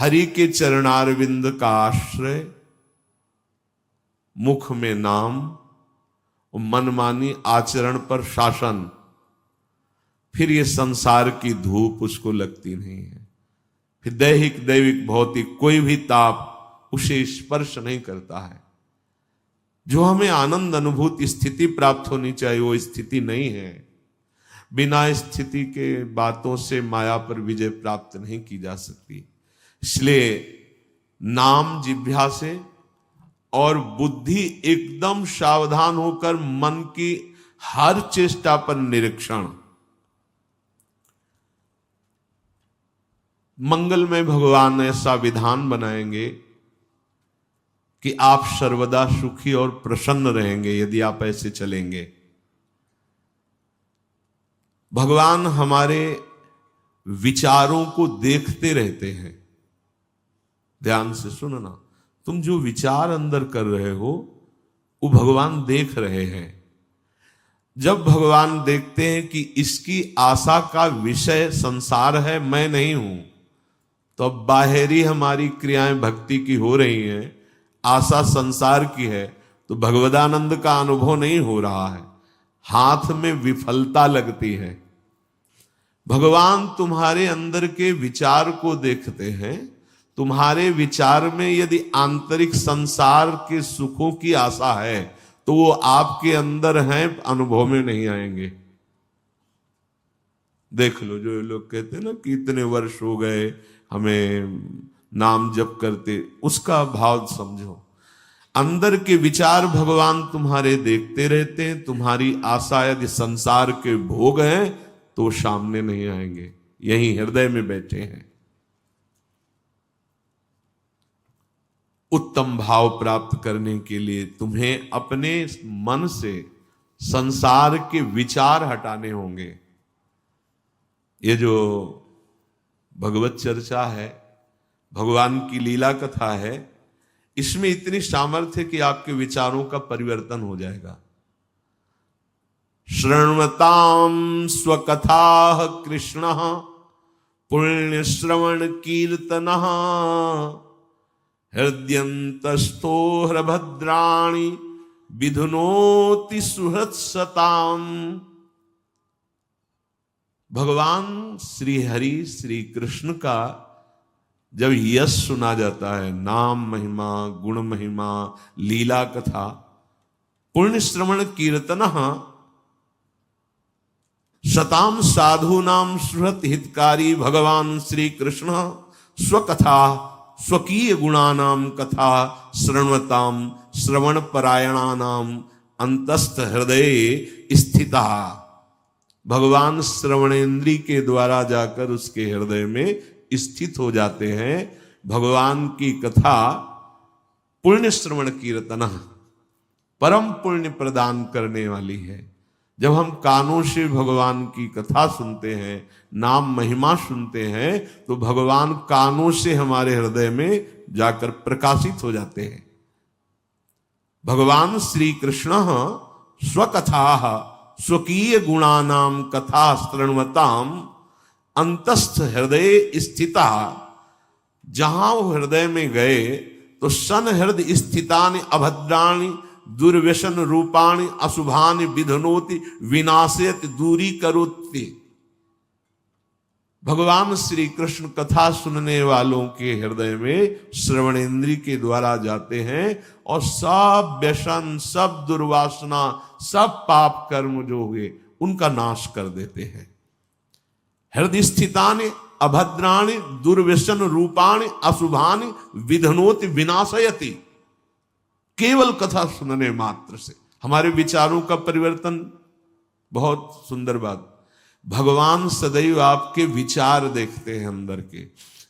हरि के चरणारविंद का आश्रय, मुख में नाम, मनमानी आचरण पर शासन, फिर ये संसार की धूप उसको लगती नहीं है। फिर दैहिक दैविक भौतिक कोई भी ताप उसे स्पर्श नहीं करता है। जो हमें आनंद अनुभूति स्थिति प्राप्त होनी चाहिए वो स्थिति नहीं है। बिना स्थिति के बातों से माया पर विजय प्राप्त नहीं की जा सकती। इसलिए नाम जिह्वा से और बुद्धि एकदम सावधान होकर मन की हर चेष्टा पर निरीक्षण। मंगल में भगवान ऐसा विधान बनाएंगे कि आप सर्वदा सुखी और प्रसन्न रहेंगे यदि आप ऐसे चलेंगे। भगवान हमारे विचारों को देखते रहते हैं। ध्यान से सुनना, तुम जो विचार अंदर कर रहे हो वो भगवान देख रहे हैं। जब भगवान देखते हैं कि इसकी आशा का विषय संसार है, मैं नहीं हूं, तो अब बाहरी हमारी क्रियाएं भक्ति की हो रही हैं, आशा संसार की है, तो भगवदानंद का अनुभव नहीं हो रहा है, हाथ में विफलता लगती है। भगवान तुम्हारे अंदर के विचार को देखते हैं। तुम्हारे विचार में यदि आंतरिक संसार के सुखों की आशा है तो वो आपके अंदर हैं, अनुभव में नहीं आएंगे। देख लो, जो लोग कहते हैं ना कि इतने वर्ष हो गए हमें नाम जप करते, उसका भाव समझो। अंदर के विचार भगवान तुम्हारे देखते रहते हैं। तुम्हारी आशा यदि संसार के भोग हैं तो सामने नहीं आएंगे, यही हृदय में बैठे हैं। उत्तम भाव प्राप्त करने के लिए तुम्हें अपने मन से संसार के विचार हटाने होंगे। ये जो भगवत चर्चा है, भगवान की लीला कथा है, इसमें इतनी सामर्थ्य कि आपके विचारों का परिवर्तन हो जाएगा। श्रृण्वताम स्वकथा कृष्ण पुण्य श्रवण कीर्तन हृदयंतस्थो हृभद्राणि विधुनोति सुहृत्सताम। भगवान श्री हरि श्री कृष्ण का जब यश सुना जाता है, नाम महिमा, गुण महिमा, लीला कथा, पुण्य श्रवण कीर्तन शताम साधु नाम सुहृत हितकारी। भगवान श्री कृष्ण स्वकथा स्वकीय गुणानाम कथा श्रृण्वताम श्रवण परायणानाम अंतस्थ हृदय स्थिता। भगवान श्रवणेन्द्री के द्वारा जाकर उसके हृदय में स्थित हो जाते हैं। भगवान की कथा पुण्य श्रवण कीर्तन परम पुण्य प्रदान करने वाली है। जब हम कानों से भगवान की कथा सुनते हैं, नाम महिमा सुनते हैं, तो भगवान कानों से हमारे हृदय में जाकर प्रकाशित हो जाते हैं। भगवान श्री कृष्ण स्वकथा स्वकीय गुणानाम कथा श्रृण्वताम अंतस्थ हृदय स्थिता। जहां वो हृदय में गए तो सन हृदय स्थितानि अभद्राणि दुर्व्यसन रूपाणि अशुभानि विधनोति विनाशयति दूरी करोति। भगवान श्री कृष्ण कथा सुनने वालों के हृदय में श्रवणेन्द्री के द्वारा जाते हैं और सब व्यसन, सब दुर्वासना, सब पाप कर्म जो हुए उनका नाश कर देते हैं। हृदय स्थितानि अभद्राणि दुर्व्यसन रूपाणि अशुभानि विधनोति विनाशयति। केवल कथा सुनने मात्र से हमारे विचारों का परिवर्तन। बहुत सुंदर बात, भगवान सदैव आपके विचार देखते हैं अंदर के।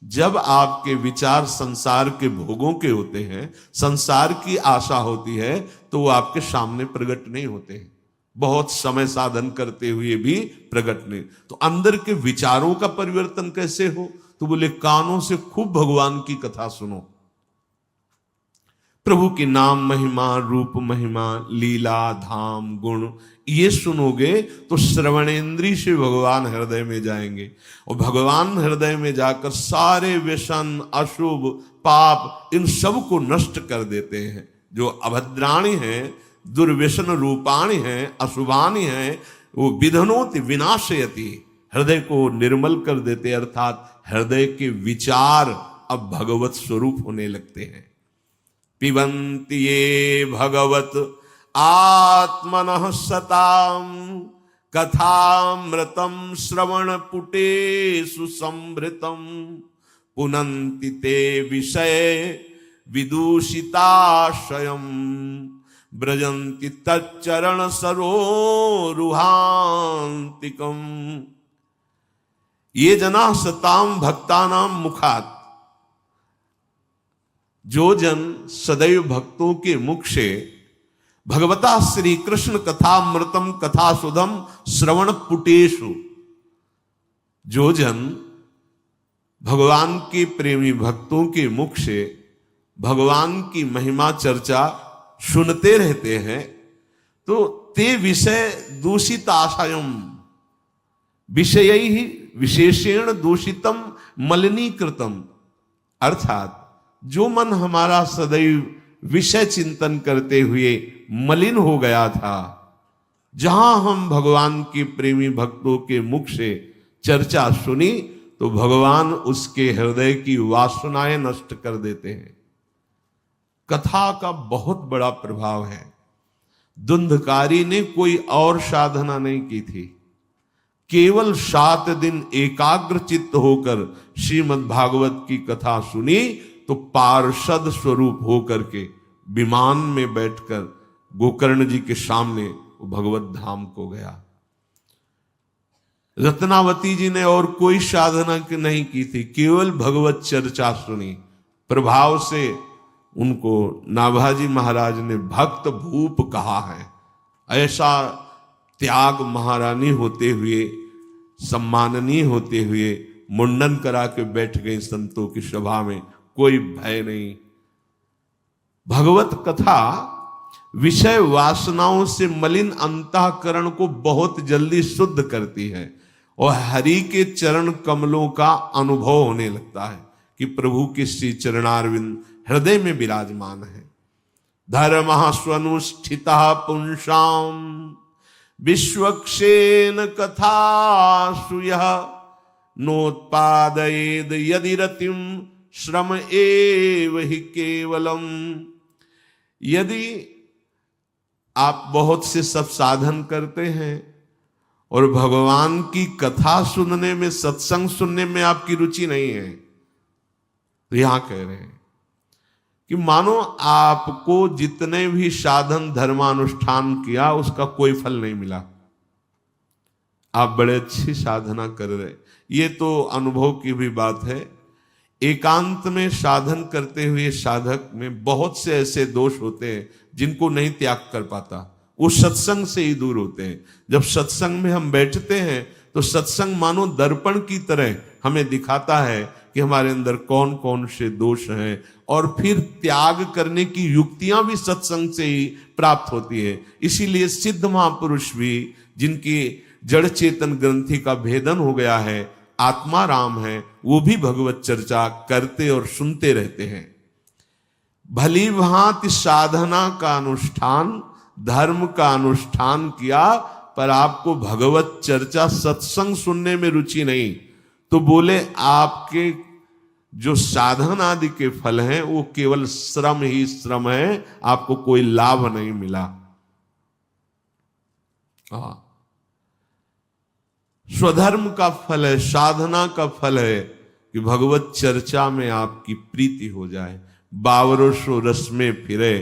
जब आपके विचार संसार के भोगों के होते हैं, संसार की आशा होती है, तो वो आपके सामने प्रकट नहीं होते हैं। बहुत समय साधन करते हुए भी प्रकट नहीं। तो अंदर के विचारों का परिवर्तन कैसे हो? तो बोले कानों से खूब भगवान की कथा सुनो। प्रभु की नाम महिमा, रूप महिमा, लीला, धाम, गुण ये सुनोगे तो श्रवणेंद्री से भगवान हृदय में जाएंगे, और भगवान हृदय में जाकर सारे व्यसन, अशुभ, पाप इन सब को नष्ट कर देते हैं। जो अभद्राणी हैं, दुर्व्यसन रूपाणी हैं, अशुभानी हैं, वो विधनोति विनाशयति, हृदय को निर्मल कर देते, अर्थात हृदय के विचार अब भगवत स्वरूप होने लगते हैं। पिबन्ति ये भगवत आत्मनः सताम कथामृतम श्रवण पुटेषु संभृतम पुनन्ति ते विषय विदूषिताशयम ब्रजन्ति तच्चरण सरोरुहान्तिकम। ये जना सताम भक्तानाम मुखात, जो जन सदैव भक्तों के मुख से भगवता श्री कृष्ण कथामृतम कथा सुधम श्रवण पुटेषु, जो जन भगवान के प्रेमी भक्तों के मुख से भगवान की महिमा चर्चा सुनते रहते हैं, तो ते विषय दूषित आशयम, विषय ही विशेषेण दूषितम मलिनीकृतम, अर्थात जो मन हमारा सदैव विषय चिंतन करते हुए मलिन हो गया था, जहां हम भगवान के प्रेमी भक्तों के मुख से चर्चा सुनी तो भगवान उसके हृदय की वासनाएं नष्ट कर देते हैं। कथा का बहुत बड़ा प्रभाव है। धुंधकारी ने कोई और साधना नहीं की थी, केवल 7 दिन एकाग्र चित्त होकर श्रीमद् भागवत की कथा सुनी तो पार्षद स्वरूप होकर के विमान में बैठकर गोकर्ण जी के सामने वो भगवत धाम को गया। रत्नावती जी ने और कोई साधना नहीं की थी, केवल भगवत चर्चा सुनी, प्रभाव से उनको नाभाजी महाराज ने भक्त भूप कहा है। ऐसा त्याग महारानी होते हुए, सम्माननीय होते हुए मुंडन करा के बैठ गई संतों की सभा में, कोई भय नहीं। भगवत कथा विषय वासनाओं से मलिन अंतःकरण को बहुत जल्दी शुद्ध करती है और हरि के चरण कमलों का अनुभव होने लगता है कि प्रभु के श्री चरणारविंद हृदय में विराजमान है। धर्मः स्वनुष्ठितः पुंसाम विश्वक्षेन कथासु यः नोत्पादयेद यदि रतिम श्रम एव हि केवलम। यदि आप बहुत से सब साधन करते हैं और भगवान की कथा सुनने में, सत्संग सुनने में आपकी रुचि नहीं है, तो यहां कह रहे हैं कि मानो आपको जितने भी साधन धर्मानुष्ठान किया उसका कोई फल नहीं मिला, आप बड़े अच्छी साधना कर रहे। ये तो अनुभव की भी बात है। एकांत में साधन करते हुए साधक में बहुत से ऐसे दोष होते हैं जिनको नहीं त्याग कर पाता, वो सत्संग से ही दूर होते हैं। जब सत्संग में हम बैठते हैं तो सत्संग मानो दर्पण की तरह हमें दिखाता है कि हमारे अंदर कौन कौन से दोष हैं, और फिर त्याग करने की युक्तियां भी सत्संग से ही प्राप्त होती है। इसीलिए सिद्ध महापुरुष भी, जिनकी जड़ चेतन ग्रंथि का भेदन हो गया है, आत्मा राम है, वो भी भगवत चर्चा करते और सुनते रहते हैं। भली भांति साधना का अनुष्ठान, धर्म का अनुष्ठान किया, पर आपको भगवत चर्चा सत्संग सुनने में रुचि नहीं, तो बोले आपके जो साधन आदि के फल हैं वो केवल श्रम ही श्रम है, आपको कोई लाभ नहीं मिला। स्वधर्म का फल है, साधना का फल है कि भगवत चर्चा में आपकी प्रीति हो जाए। बावरों रस में फिरे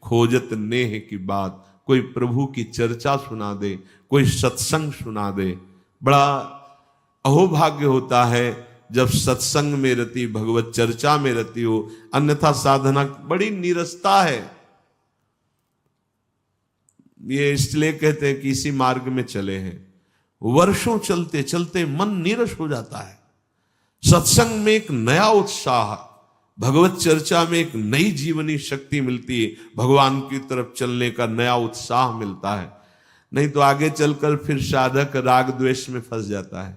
खोजत नेह की बात, कोई प्रभु की चर्चा सुना दे, कोई सत्संग सुना दे। बड़ा अहोभाग्य होता है जब सत्संग में रति, भगवत चर्चा में रति हो, अन्यथा साधना बड़ी नीरसता है। ये इसलिए कहते हैं कि इसी मार्ग में चले हैं, वर्षों चलते चलते मन नीरस हो जाता है। सत्संग में एक नया उत्साह, भगवत चर्चा में एक नई जीवनी शक्ति मिलती है, भगवान की तरफ चलने का नया उत्साह मिलता है। नहीं तो आगे चलकर फिर साधक राग द्वेष में फंस जाता है,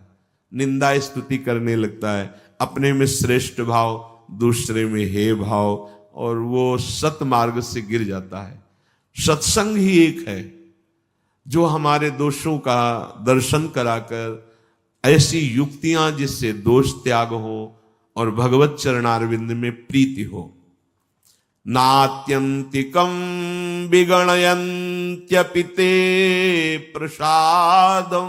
निंदा स्तुति करने लगता है, अपने में श्रेष्ठ भाव, दूसरे में हे भाव, और वो सत मार्ग से गिर जाता है। सत्संग ही एक है जो हमारे दोषों का दर्शन कराकर ऐसी युक्तियां जिससे दोष त्याग हो और भगवत चरणारविंद में प्रीति हो। नात्यंतिकम विगणयन्त्यपि ते प्रसादम